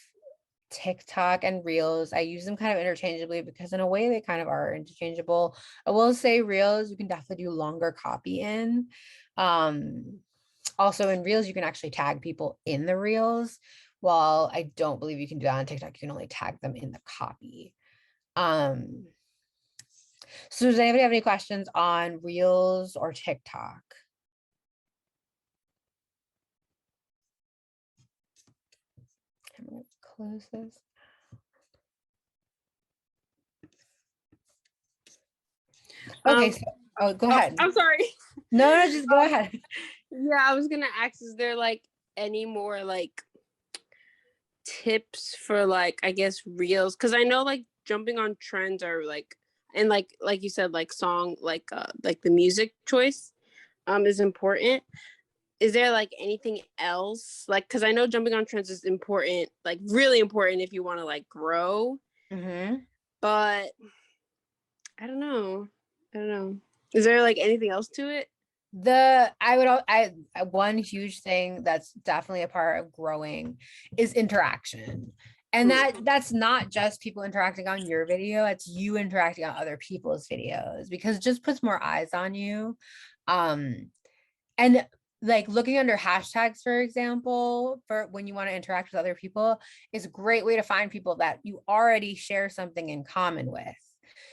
TikTok and Reels. I use them kind of interchangeably because in a way they kind of are interchangeable. I will say Reels, you can definitely do longer copy in. Also in Reels, you can actually tag people in the Reels. While I don't believe you can do that on TikTok, you can only tag them in the copy. So does anybody have any questions on Reels or TikTok? I'm gonna close this. Okay, so go ahead. I'm sorry. No, just go ahead. Yeah, I was gonna ask, is there like any more like tips for like, I guess, Reels? Because I know like jumping on trends are like, and like you said, like song, like the music choice is important. Is there like anything else? Like, because I know jumping on trends is important, like really important if you want to like grow. But I don't know. Is there like anything else to it? One huge thing that's definitely a part of growing is interaction. And that's not just people interacting on your video, it's you interacting on other people's videos, because it just puts more eyes on you. And like looking under hashtags, for example, for when you want to interact with other people, is a great way to find people that you already share something in common with.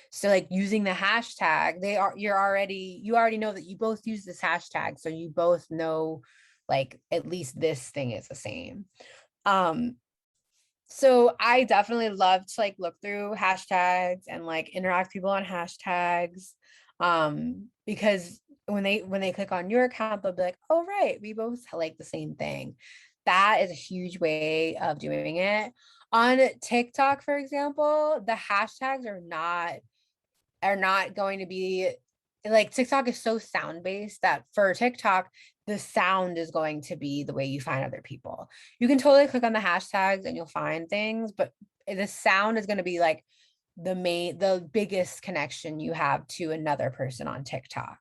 So like using the hashtag, you already know that you both use this hashtag. So you both know like at least this thing is the same. So I definitely love to like look through hashtags and like interact with people on hashtags. Because when they click on your account, they'll be like, oh right, we both like the same thing. That is a huge way of doing it. On TikTok, for example, the hashtags are not going to be like, TikTok is so sound based that for TikTok, the sound is going to be the way you find other people. You can totally click on the hashtags and you'll find things, but the sound is going to be like the biggest connection you have to another person on TikTok.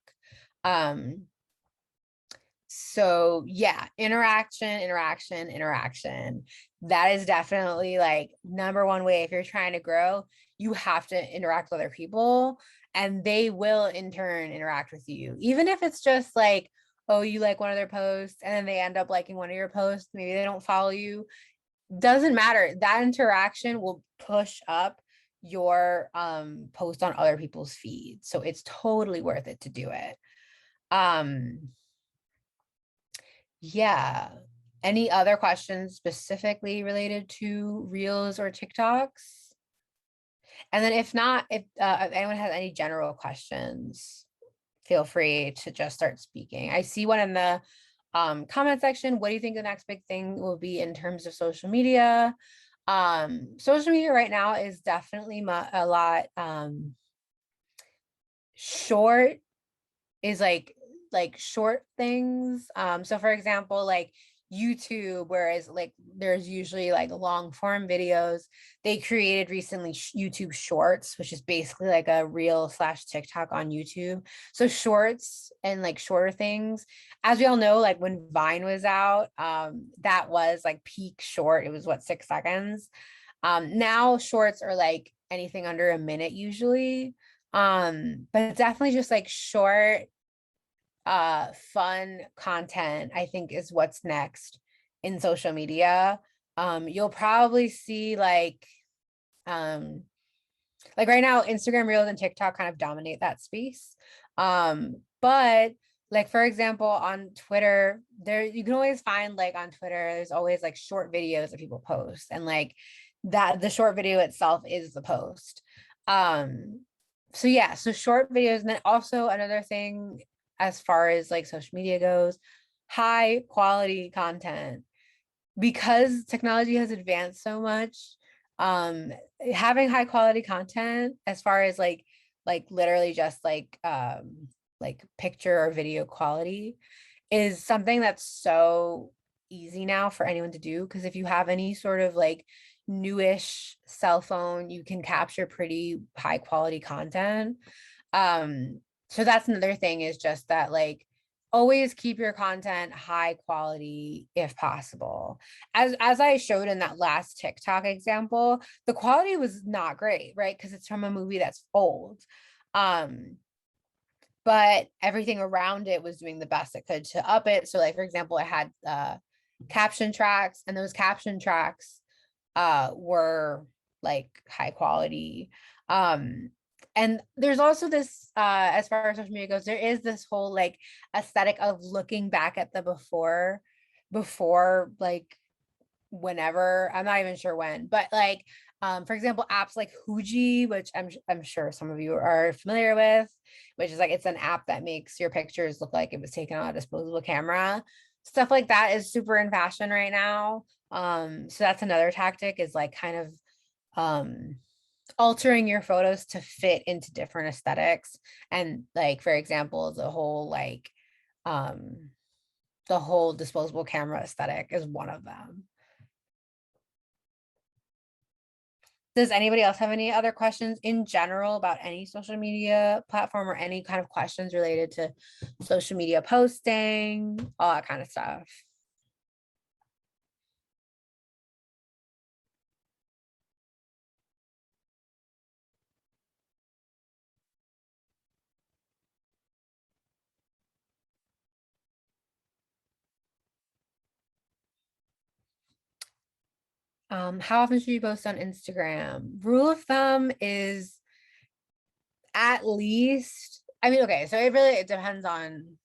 So yeah, interaction. That is definitely like number one way. If you're trying to grow, you have to interact with other people, and they will in turn interact with you. Even if it's just like, oh, you like one of their posts and then they end up liking one of your posts, maybe they don't follow you. Doesn't matter. That interaction will push up your post on other people's feeds. So it's totally worth it to do it. Yeah. Any other questions specifically related to Reels or TikToks? And then if not, if anyone has any general questions, feel free to just start speaking. I see one in the comment section. What do you think the next big thing will be in terms of social media? Social media right now is definitely a lot short, is like short things. So for example, like YouTube, whereas like there's usually like long form videos. They created recently YouTube Shorts, which is basically like a reel / TikTok on YouTube. So shorts and like shorter things, as we all know, like when Vine was out, that was like peak short. It was what, 6 seconds. Now shorts are like anything under a minute usually. But definitely just like short fun content, I think, is what's next in social media. You'll probably see like right now Instagram Reels and TikTok kind of dominate that space. But like for example on Twitter, there you can always find like on Twitter there's always like short videos that people post, and like that the short video itself is the post. So yeah, so short videos. And then also another thing as far as like social media goes, high quality content. Because technology has advanced so much, having high quality content as far as like literally just like picture or video quality is something that's so easy now for anyone to do, because if you have any sort of like newish cell phone, you can capture pretty high quality content. So that's another thing, is just that like always keep your content high quality if possible. As I showed in that last TikTok example, the quality was not great, right? Because it's from a movie that's old. But everything around it was doing the best it could to up it. So like for example, I had caption tracks, and those caption tracks were like high quality. And there's also this as far as social media goes, there is this whole like aesthetic of looking back at the before like whenever, I'm not even sure when, but like for example apps like Huji, which I'm sure some of you are familiar with, which is like it's an app that makes your pictures look like it was taken on a disposable camera. Stuff like that is super in fashion right now. So that's another tactic, is like kind of altering your photos to fit into different aesthetics. And like for example the whole disposable camera aesthetic is one of them. Does anybody else have any other questions in general about any social media platform, or any kind of questions related to social media posting, all that kind of stuff? How often should you post on Instagram? Rule of thumb is at least, I mean, okay, so it depends on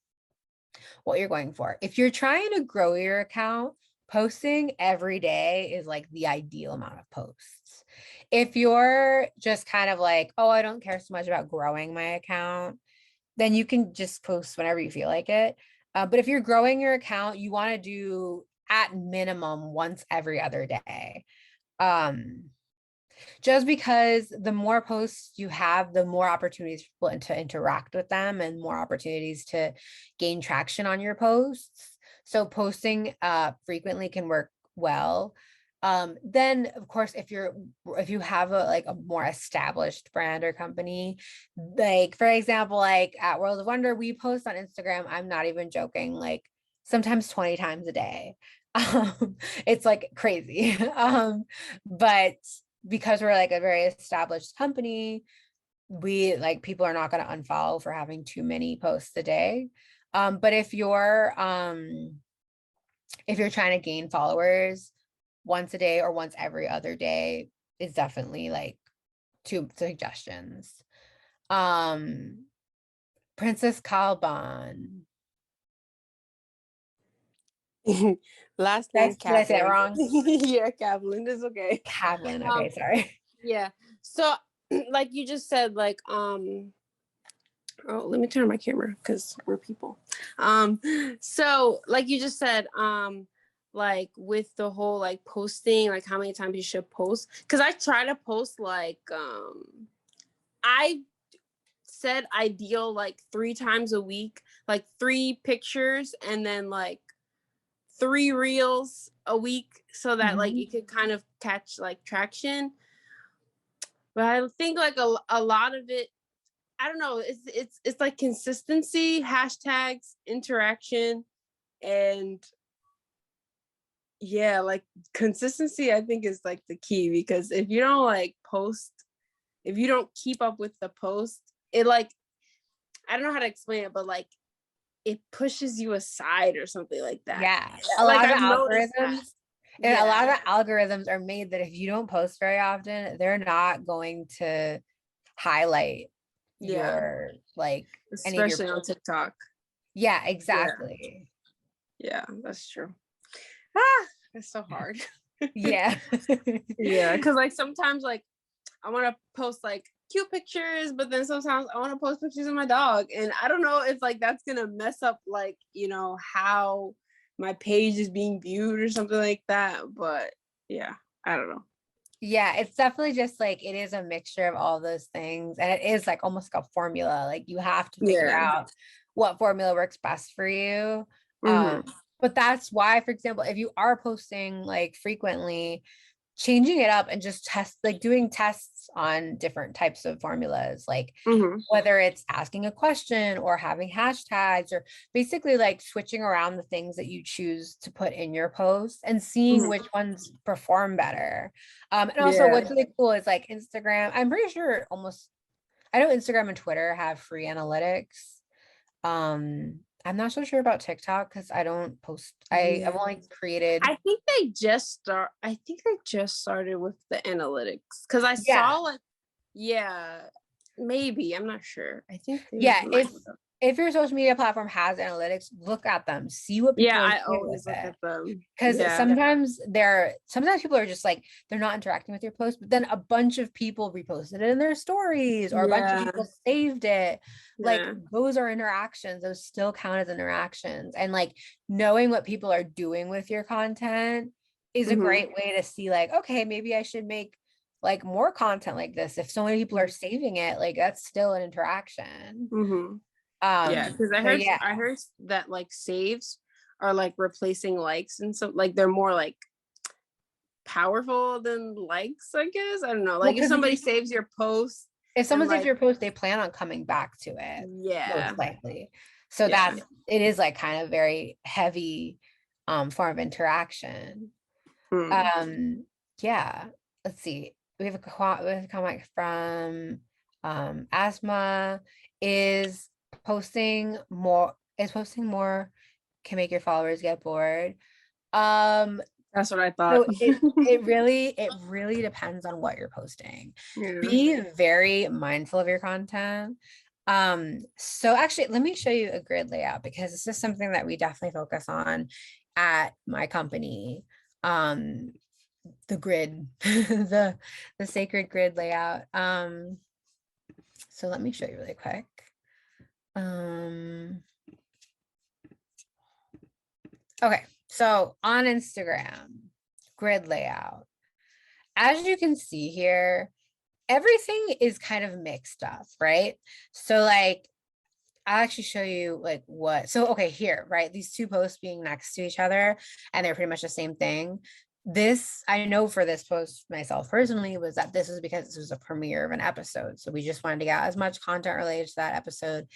what you're going for. If you're trying to grow your account, posting every day is like the ideal amount of posts. If you're just kind of like, oh, I don't care so much about growing my account, then you can just post whenever you feel like it. But if you're growing your account, you want to do at minimum once every other day. Just because the more posts you have, the more opportunities for people to interact with them, and more opportunities to gain traction on your posts. So posting frequently can work well. Then of course, if you have a more established brand or company, like for example, like at World of Wonder, we post on Instagram, I'm not even joking, like sometimes 20 times a day. It's like crazy. But because we're like a very established company, we like people are not going to unfollow for having too many posts a day. But if you're trying to gain followers, once a day or once every other day is definitely like two suggestions. Princess Calban. Last Did name I say it Kaplan. wrong? Yeah, Kaplan. It's okay. Kaplan. Um, Okay, sorry. yeah. So, like you just said, like oh, let me turn my camera because we're people. So like you just said, like with the whole like posting, like how many times you should post. Cause I try to post like I said ideal like 3 times a week, like 3 pictures and then like 3 reels a week so that like Mhm. it could kind of catch like traction. But I think like a lot of it, I don't know, it's like consistency, hashtags, interaction, and yeah, like consistency I think is like the key, because if you don't like post, if you don't keep up with the post, it like, I don't know how to explain it, but like it pushes you aside or something like that. Yeah, a Like lot of I've the noticed that. algorithms, and a lot Yeah. of the algorithms are made that if you don't post very often, they're not going to highlight Yeah. your like any of your Especially on TikTok. yeah, Yeah. exactly. Yeah, that's true. Ah, it's so hard. Yeah. Yeah, because like sometimes like I want to post like cute pictures, but then sometimes I want to post pictures of my dog, and I don't know if like that's gonna mess up like, you know, how my page is being viewed or something like that. But yeah, I don't know. Yeah, it's definitely just like it is a mixture of all those things. And it is like almost like a formula. Like you have to figure Yeah. out what formula works best for you. Mm-hmm. But that's why, for example, if you are posting like frequently, changing it up and just test like doing tests on different types of formulas, like Mm-hmm. whether it's asking a question or having hashtags or basically like switching around the things that you choose to put in your post and seeing Mm-hmm. which ones perform better. And also Yeah. what's really cool is like Instagram, I'm pretty sure almost, I know Instagram and Twitter have free analytics. I'm not so sure about TikTok because I don't post, I've Yeah. only created, I think they just started with the analytics, because I yeah. saw like, yeah, maybe, I'm not sure. I think they Yeah, might have. if your social media platform has analytics, look at them, see what Yeah, people are I doing with always look it. at them. Because Yeah. sometimes people are just like they're not interacting with your post, but then a bunch of people reposted it in their stories or a bunch of Yeah. people saved it. Like Yeah. those are interactions, those still count as interactions. And like knowing what people are doing with your content is a Mm-hmm. great way to see like, okay, maybe I should make like more content like this. If so many people are saving it, like that's still an interaction. Mm-hmm. Yeah, because So yeah, I heard that like saves are like replacing likes, and so like they're more like powerful than likes, I guess. I don't know. well, Like if because somebody saves your post if and someone saves like, your post, they plan on coming back to it, yeah. most likely. So Yeah. it is like kind of very heavy form of interaction. Hmm. Yeah, let's see. We have a comment from Asthma is posting more can make your followers get bored. Um, That's what I thought. so it really depends on what you're posting. Yeah. Be very mindful of your content. So actually let me show you a grid layout because this is something that we definitely focus on at my company. The grid, the sacred grid layout. So let me show you really quick. Okay, so on Instagram, grid layout. As you can see here, everything is kind of mixed up, right? So like I'll actually show you like what, so okay, here, right? These two posts being next to each other and they're pretty much the same thing. This, I know for this post myself personally, was that this was because this was a premiere of an episode. So we just wanted to get as much content related to that episode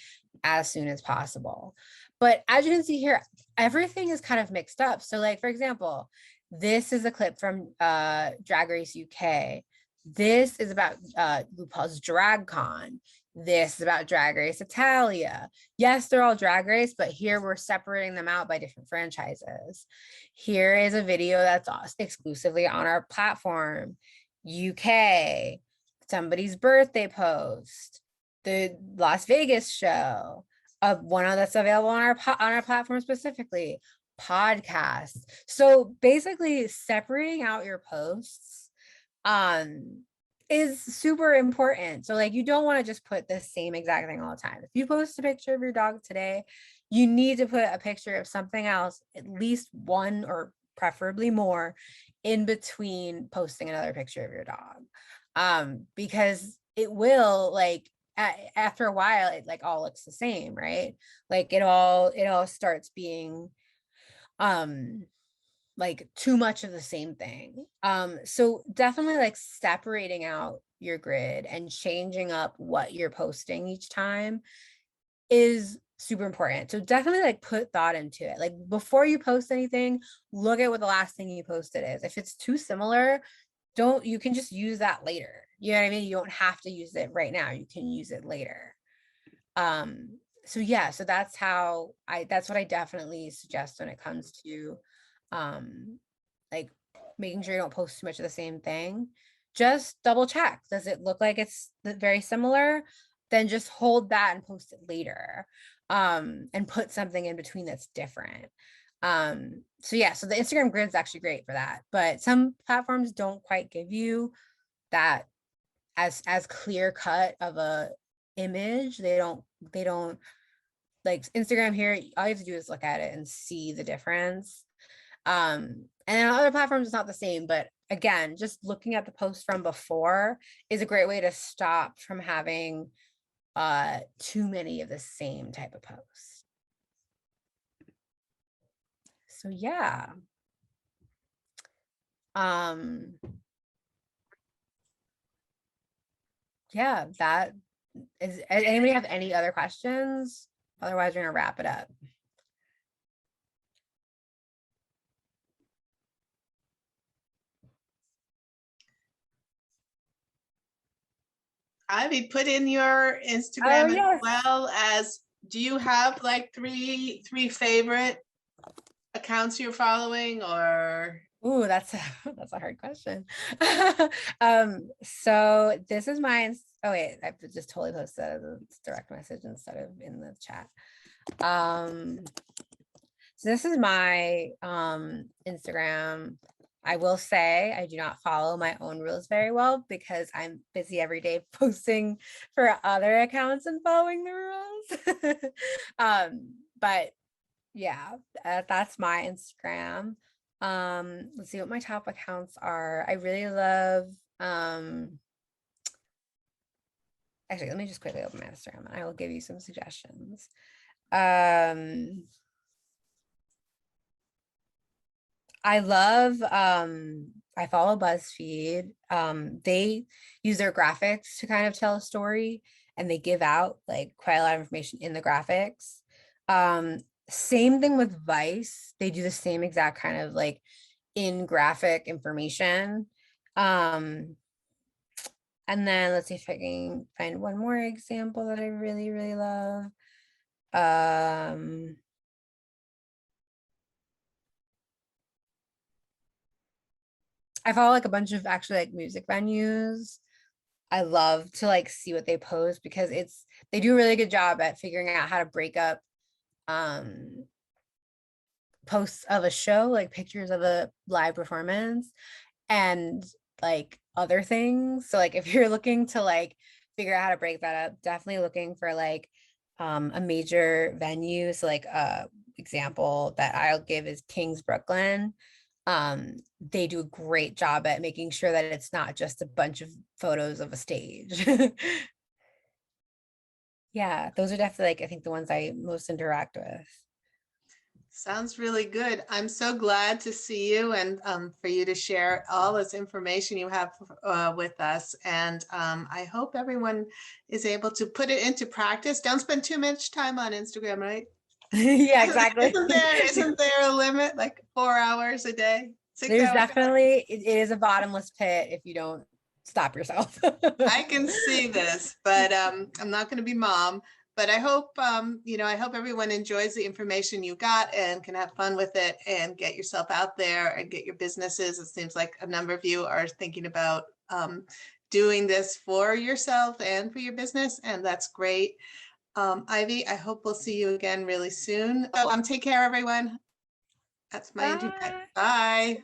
as soon as possible. But as you can see here, everything is kind of mixed up. So like, for example, this is a clip from Drag Race UK. This is about RuPaul's Drag Con. This is about Drag Race Italia. Yes, they're all Drag Race, but here we're separating them out by different franchises. Here is a video that's exclusively on our platform. UK, somebody's birthday post, the Las Vegas show, one that's available on our platform specifically, podcasts. So basically separating out your posts is super important. So like you don't want to just put the same exact thing all the time. If you post a picture of your dog today, you need to put a picture of something else, at least one or preferably more in between posting another picture of your dog. Because it will like after a while it like all looks the same, right? Like it all starts being like too much of the same thing. So definitely like separating out your grid and changing up what you're posting each time is super important. So definitely like put thought into it. Like before you post anything, look at what the last thing you posted is. If it's too similar, you can just use that later. You know what I mean? You don't have to use it right now. You can use it later. So yeah, so that's what I definitely suggest when it comes to like making sure you don't post too much of the same thing. Just double check. Does it look like it's very similar? Then just hold that and post it later. And put something in between that's different. So yeah, so the Instagram grid is actually great for that, but some platforms don't quite give you that as clear cut of a image. They don't like Instagram here, all you have to do is look at it and see the difference. And then on other platforms it's not the same, but again, just looking at the post from before is a great way to stop from having too many of the same type of posts. So yeah. Yeah, that is, anybody have any other questions? Otherwise, we're gonna wrap it up. Ivy, put in your Instagram as well as, do you have like three favorite accounts you're following, or? Ooh, that's a hard question. So this is mine. Oh wait, I just totally posted a direct message instead of in the chat. So this is my Instagram. I will say I do not follow my own rules very well because I'm busy every day posting for other accounts and following the rules. But yeah, that's my Instagram. Let's see what my top accounts are. I really love actually, let me just quickly open my Instagram and I will give you some suggestions. I love I follow BuzzFeed. They use their graphics to kind of tell a story, and they give out like quite a lot of information in the graphics. Same thing with Vice. They do the same exact kind of like in graphic information. And then let's see if I can find one more example that I really, really love. I follow like a bunch of actually like music venues. I love to like see what they post because they do a really good job at figuring out how to break up posts of a show, like pictures of a live performance and like other things. So like if you're looking to like figure out how to break that up, definitely looking for like a major venue. So like example that I'll give is King's Brooklyn. They do a great job at making sure that it's not just a bunch of photos of a stage. Yeah, those are definitely like I think the ones I most interact with. Sounds really good. I'm so glad to see you and for you to share all this information you have with us. And I hope everyone is able to put it into practice. Don't spend too much time on Instagram, right? Yeah, exactly. Isn't there a limit, like 4 hours a day? 6 There's hours definitely, it is a bottomless pit if you don't stop yourself. I can see this, but I'm not going to be mom. But I hope, I hope everyone enjoys the information you got and can have fun with it and get yourself out there and get your businesses. It seems like a number of you are thinking about doing this for yourself and for your business, and that's great. Ivy, I hope we'll see you again really soon. Oh, take care, everyone. That's my internet. Bye.